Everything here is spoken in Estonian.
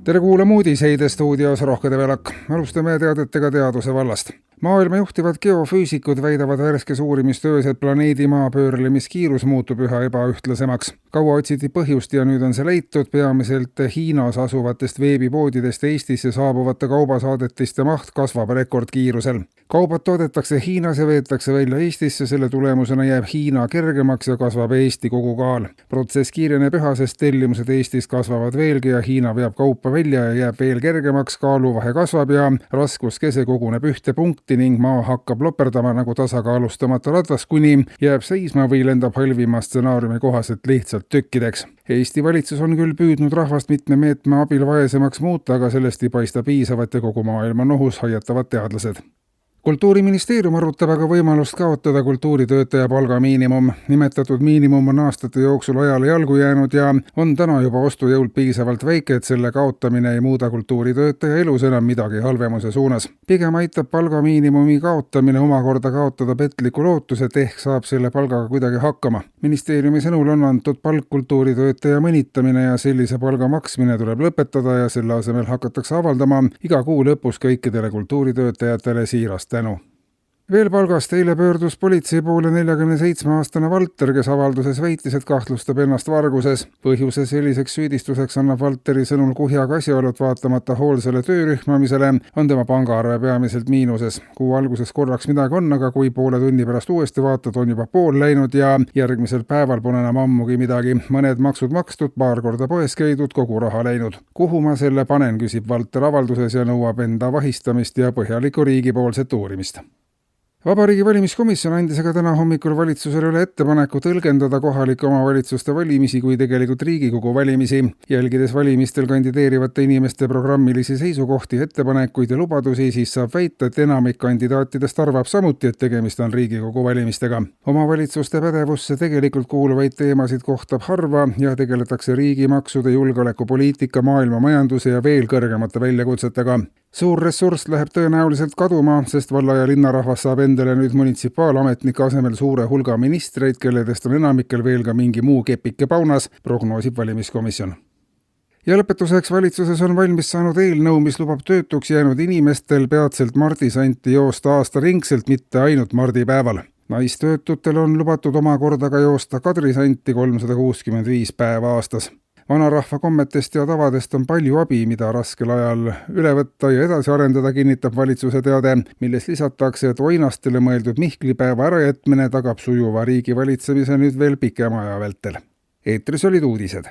Tere kuulama uudiseid stuudios Rohke Develak. Alustame teadetega teaduse vallast. Maailma juhtivad geofüüsikud väidavad värskes uurimistöös, et planeedi maa pöörlemiskiirus muutub üha ebaühtlasemaks. Kaua otsiti põhjust ja nüüd on see leitud. Peamiselt Hiinas asuvatest veebipoodidest Eestisse saabuvate kaubasaadetiste maht kasvab rekordkiirusel. Kaubad toodetakse Hiinas ja veetakse välja Eestisse, selle tulemusena jääb Hiina kergemaks ja kasvab Eesti kogukaal. Protsess kiireneb üha, sest tellimused Eestis kasvavad veelgi ja Hiina veab kaupa välja ja jääb veel kergemaks, kaaluvahe kasvab ja raskuskese koguneb ühte punkti ning maa hakkab loperdama nagu tasakaalustamata ratas, kuni jääb seisma või lendab halvima stsenaariumi kohaselt lihtsalt tükkideks. Eesti valitsus on küll püüdnud rahvast mitme meetme abil vaesemaks muuta, aga sellest ei paista piisavat ja kogu maailm on ohus, hoiatavad teadlased. Kultuuriministeerium arutab aga võimalust kaotada kultuuritöötaja palgamiinimum. Nimetatud miinimum on aastate jooksul ajale jalgu jäänud ja on täna juba ostujõult piisavalt väike, et selle kaotamine ei muuda kultuuritöötaja elus enam midagi halvemuse suunas. Pigem aitab palgamiinimumi kaotamine omakorda kaotada petliku lootuse, et ehk saab selle palgaga kuidagi hakkama. Ministeeriumi sõnul on antud palk kultuuritöötaja mõnitamine ja sellise palga maksmine tuleb lõpetada ja selle asemel hakatakse avaldama iga kuu lõpus kõikidele kultuuritöötajatele siirast tänu. Veel palgast eile pöördus politsei poole 47-aastane Valter, kes avalduses väitis, et kahtlustab ennast varguses. Põhjuse selliseks süüdistuseks annab Valteri sõnul kuhjaga asjaolud, vaatamata hoolsale töörühmamisele on tema pangaarve peamiselt miinuses. Kuu alguses korraks midagi on, aga kui poole tunni pärast uuesti vaatad, on juba pool läinud ja järgmisel päeval pole enam ammugi midagi. Mõned maksud makstud, paar korda poes käidud, kogu raha läinud. Kuhu ma selle panen, küsib Valter avalduses ja nõuab enda vahistamist ja põhjalikku riigipoolset uurimist. Vabariigi valimiskomisjon andis aga täna hommikul valitsusele üle ettepaneku tõlgendada kohalike omavalitsuste valimisi kui tegelikult Riigikogu valimisi. Jälgides valimistel kandideerivate inimeste programmilisi seisukohti, ettepanekuid ja lubadusi, siis saab väita, et enamik kandidaatidest arvab samuti, et tegemist on Riigikogu valimistega. Omavalitsuste pädevusse tegelikult kuuluvaid teemasid kohtab harva ja tegeletakse riigimaksude, julgeolekupoliitika, maailma majanduse ja veel kõrgemate väljakutsetega. Suur ressurss läheb tõenäoliselt kaduma, sest valla- ja linnarahvas saab endale nüüd munitsipaalametnike asemel suure hulga ministreid, kelledest on enamikel veel ka mingi muu kepike paunas, prognoosib valimiskomisjon. Ja lõpetuseks, valitsuses on valmis saanud eelnõu, mis lubab töötuks jäänud inimestel peatselt mardisanti joosta aastaringselt, mitte ainult mardipäeval. Naistöötutel on lubatud omakorda ka joosta kadrisanti 365 päeva aastas. Vanarahva kommetest ja tavadest on palju abi, mida raskel ajal üle võtta ja edasi arendada, kinnitab valitsuse teade, milles lisatakse, et oinastele mõeldud Mihklipäeva ärajätmine tagab sujuva riigi valitsemise nüüd veel pikema aja vältel. Eetris olid uudised.